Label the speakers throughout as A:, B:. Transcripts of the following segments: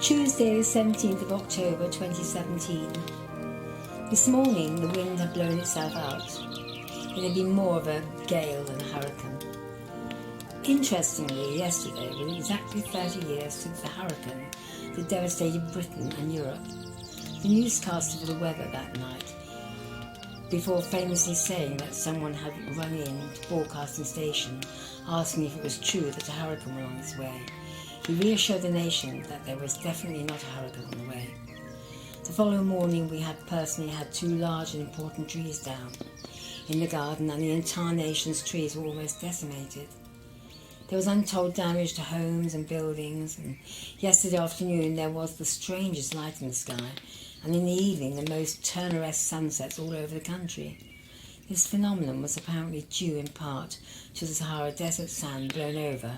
A: Tuesday the 17th of October 2017. This morning the wind had blown itself out. It had been more of a gale than a hurricane. Interestingly, yesterday was exactly 30 years since the hurricane that devastated Britain and Europe. The newscaster for the weather that night, before famously saying that someone had rung in to broadcasting station asking if it was true that a hurricane was on its way, he reassured the nation that there was definitely not a hurricane on the way. The following morning we had personally had two large and important trees down in the garden, and the entire nation's trees were almost decimated. There was untold damage to homes and buildings, and yesterday afternoon there was the strangest light in the sky, and in the evening the most Turner-esque sunsets all over the country. This phenomenon was apparently due in part to the Sahara desert sand blown over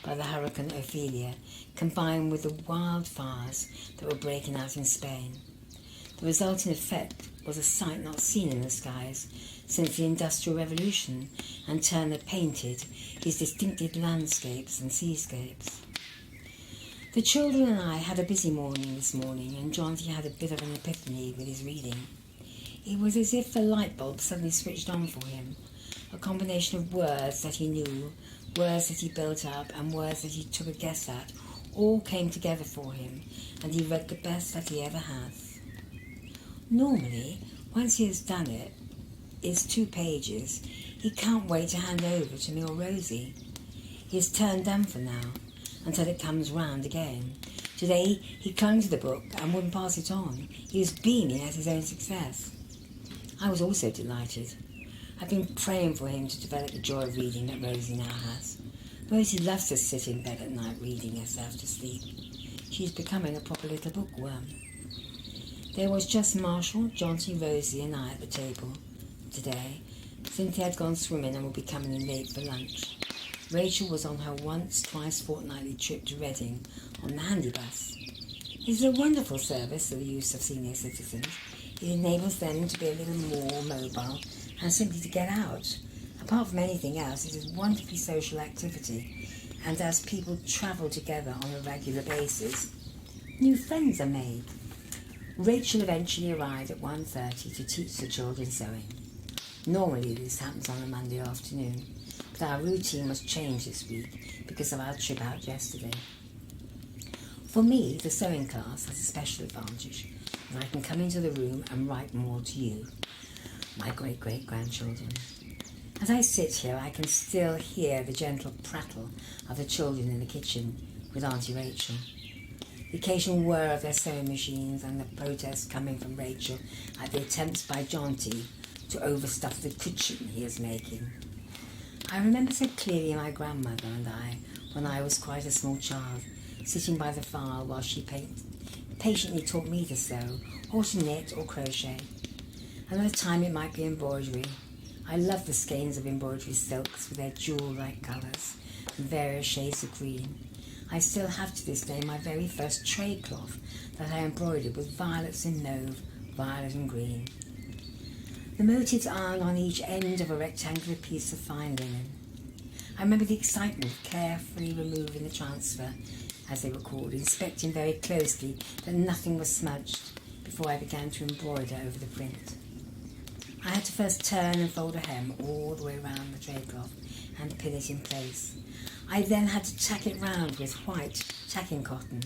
A: by the Hurricane Ophelia, combined with the wildfires that were breaking out in Spain. The resulting effect was a sight not seen in the skies since the Industrial Revolution, and Turner painted his distinctive landscapes and seascapes. The children and I had a busy morning this morning, and Jonty had a bit of an epiphany with his reading. It was as if the light bulb suddenly switched on for him. A combination of words that he knew, words that he built up, and words that he took a guess at, all came together for him, and he read the best that he ever has. Normally, once he has done it, it's 2 pages, he can't wait to hand over to me or Rosie. He has turned down for now, until it comes round again. Today, he clung to the book and wouldn't pass it on. He was beaming at his own success. I was also delighted. I've been praying for him to develop the joy of reading that Rosie now has. Rosie loves to sit in bed at night reading herself to sleep. She's becoming a proper little bookworm. There was just Marshall, Jonty, Rosie and I at the table today. Cynthia had gone swimming and would be coming in late for lunch. Rachel was on her twice fortnightly trip to Reading on the handy bus. It's a wonderful service for the use of senior citizens. It enables them to be a little more mobile and simply to get out. Apart from anything else, it is a wonderfully social activity, and as people travel together on a regular basis, new friends are made. Rachel eventually arrived at 1:30 to teach the children sewing. Normally this happens on a Monday afternoon, but our routine was changed this week because of our trip out yesterday. For me, the sewing class has a special advantage, and I can come into the room and write more to you, my great-great-grandchildren. As I sit here, I can still hear the gentle prattle of the children in the kitchen with Auntie Rachel, the occasional whir of their sewing machines, and the protests coming from Rachel at the attempts by Jonty to overstuff the kitchen he is making. I remember so clearly my grandmother and I, when I was quite a small child, sitting by the fire while she patiently taught me to sew, or to knit or crochet. Another time it might be embroidery. I love the skeins of embroidery silks with their jewel-like colours and various shades of green. I still have to this day my very first tray cloth that I embroidered with violets in mauve, violet and green. The motifs ironed on each end of a rectangular piece of fine linen. I remember the excitement of carefully removing the transfer, as they were called, inspecting very closely that nothing was smudged before I began to embroider over the print. I had to first turn and fold a hem all the way round the tray cloth and pin it in place. I then had to tack it round with white tacking cotton.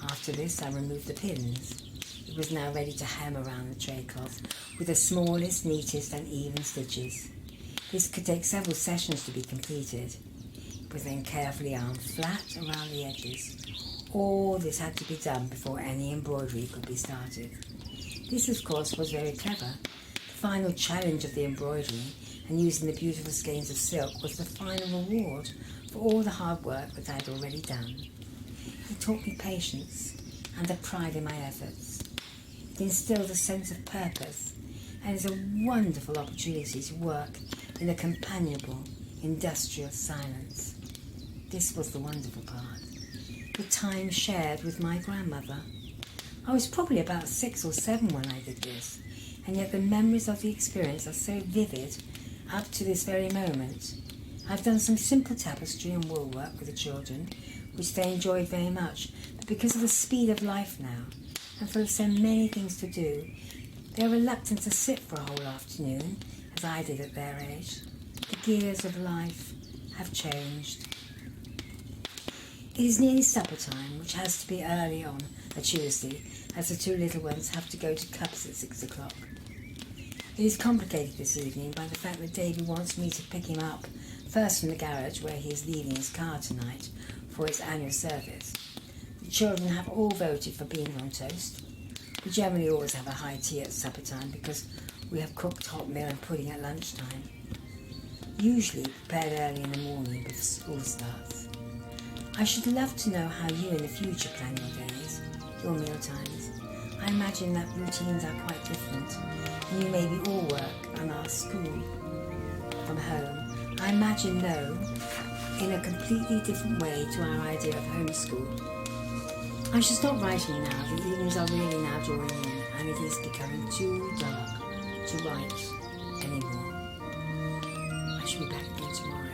A: After this I removed the pins. It was now ready to hem around the tray cloth with the smallest, neatest and even stitches. This could take several sessions to be completed. It was then carefully ironed flat around the edges. All this had to be done before any embroidery could be started. This, of course, was very clever. The final challenge of the embroidery and using the beautiful skeins of silk was the final reward for all the hard work that I had already done. It taught me patience and a pride in my efforts. It instilled a sense of purpose, and is a wonderful opportunity to work in a companionable, industrial silence. This was the wonderful part. The time shared with my grandmother. I was probably about 6 or 7 when I did this, and yet the memories of the experience are so vivid up to this very moment. I've done some simple tapestry and wool work with the children, which they enjoyed very much, but because of the speed of life now, and full of so many things to do, they are reluctant to sit for a whole afternoon, as I did at their age. The gears of life have changed. It is nearly supper time, which has to be early on a Tuesday, as the two little ones have to go to clubs at 6 o'clock. It is complicated this evening by the fact that Davy wants me to pick him up first from the garage, where he is leaving his car tonight for its annual service. The children have all voted for beans on toast. We generally always have a high tea at supper time because we have cooked hot meal and pudding at lunchtime, usually prepared early in the morning before school starts. I should love to know how you in the future plan your days, your meal times. I imagine that routines are quite different, and you maybe all work and are school from home. I imagine, though, in a completely different way to our idea of homeschool. I should stop writing now. The evenings are really now drawing in, and it is becoming too dark to write anymore. I shall be back again tomorrow.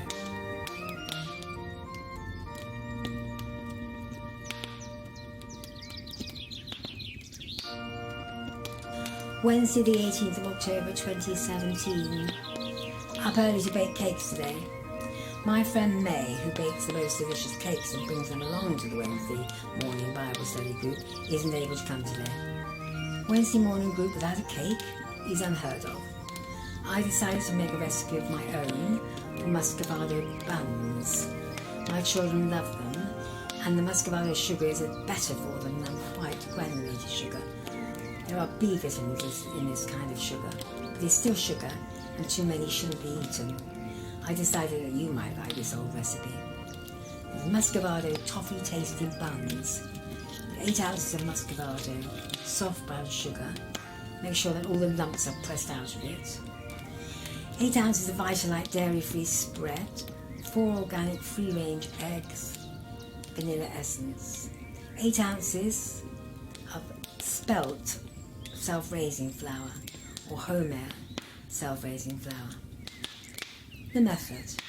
A: Wednesday the 18th of October 2017. Up early to bake cakes today. My friend May, who bakes the most delicious cakes and brings them along to the Wednesday morning Bible study group, isn't able to come today. Wednesday morning group without a cake is unheard of. I decided to make a recipe of my own for Muscovado buns. My children love them, and the Muscovado sugar is better for them than white granulated sugar. There are B vitamins in this kind of sugar, but it's still sugar, and too many shouldn't be eaten. I decided that you might like this old recipe. The Muscovado toffee tasting buns. 8 ounces of Muscovado, soft brown sugar. Make sure that all the lumps are pressed out of it. 8 ounces of Vitalite dairy-free spread. 4 organic free-range eggs. Vanilla essence. 8 ounces of spelt self-raising flour or Homer self-raising flour. The method.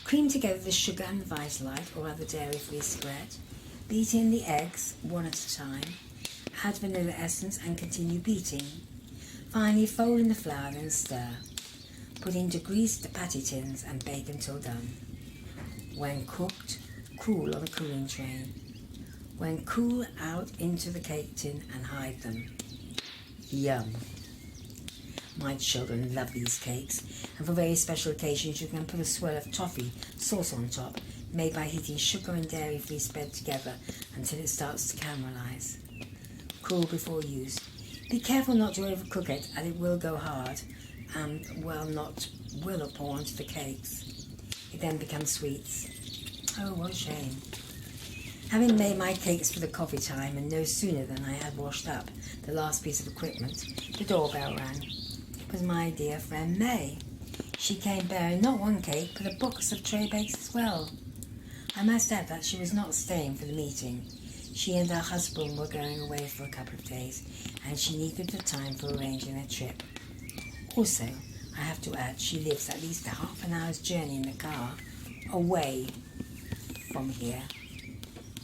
A: Cream together the sugar and the Vitalite or other dairy-free spread. Beat in the eggs one at a time. Add vanilla essence and continue beating. Finally, fold in the flour and stir. Put into greased patty tins and bake until done. When cooked, cool on a cooling tray. When cool, out into the cake tin and hide them. Yum! My children love these cakes, and for very special occasions you can put a swirl of toffee sauce on top, made by heating sugar and dairy-free spread together until it starts to caramelize. Cool before use. Be careful not to overcook it, as it will go hard and will pour onto the cakes. It then becomes sweets. Oh, what a shame. Having made my cakes for the coffee time, and no sooner than I had washed up the last piece of equipment, the doorbell rang. It was my dear friend May. She came bearing not one cake, but a box of tray bakes as well. I must add that she was not staying for the meeting. She and her husband were going away for a couple of days, and she needed the time for arranging their trip. Also, I have to add, she lives at least a half an hour's journey in the car away from here.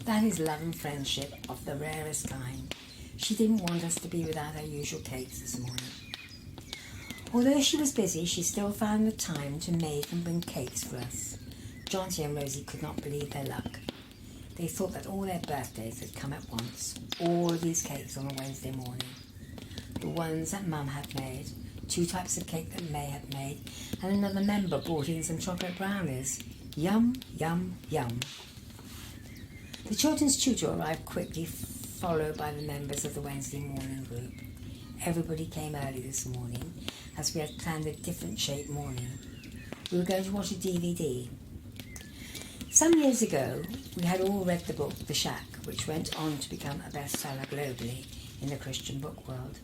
A: That is love and friendship of the rarest kind. She didn't want us to be without our usual cakes this morning. Although she was busy, she still found the time to make and bring cakes for us. Jonty and Rosie could not believe their luck. They thought that all their birthdays had come at once. All of these cakes on a Wednesday morning. The ones that Mum had made, 2 types of cake that May had made, and another member brought in some chocolate brownies. Yum, yum, yum. The children's tutor arrived quickly, followed by the members of the Wednesday morning group. Everybody came early this morning, as we had planned a different shaped morning. We were going to watch a DVD. Some years ago, we had all read the book The Shack, which went on to become a bestseller globally in the Christian book world.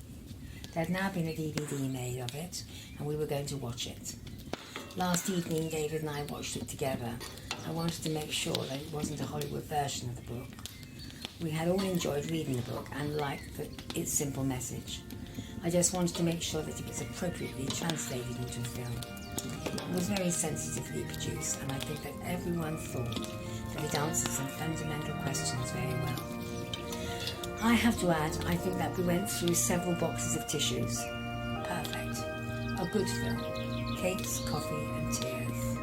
A: There had now been a DVD made of it, and we were going to watch it. Last evening, David and I watched it together. I wanted to make sure that it wasn't a Hollywood version of the book. We had all enjoyed reading the book and liked its simple message. I just wanted to make sure that it was appropriately translated into a film. It was very sensitively produced, and I think that everyone thought but it answered some fundamental questions very well. I have to add, I think that we went through several boxes of tissues. Perfect. A good film. Cakes, coffee and tears.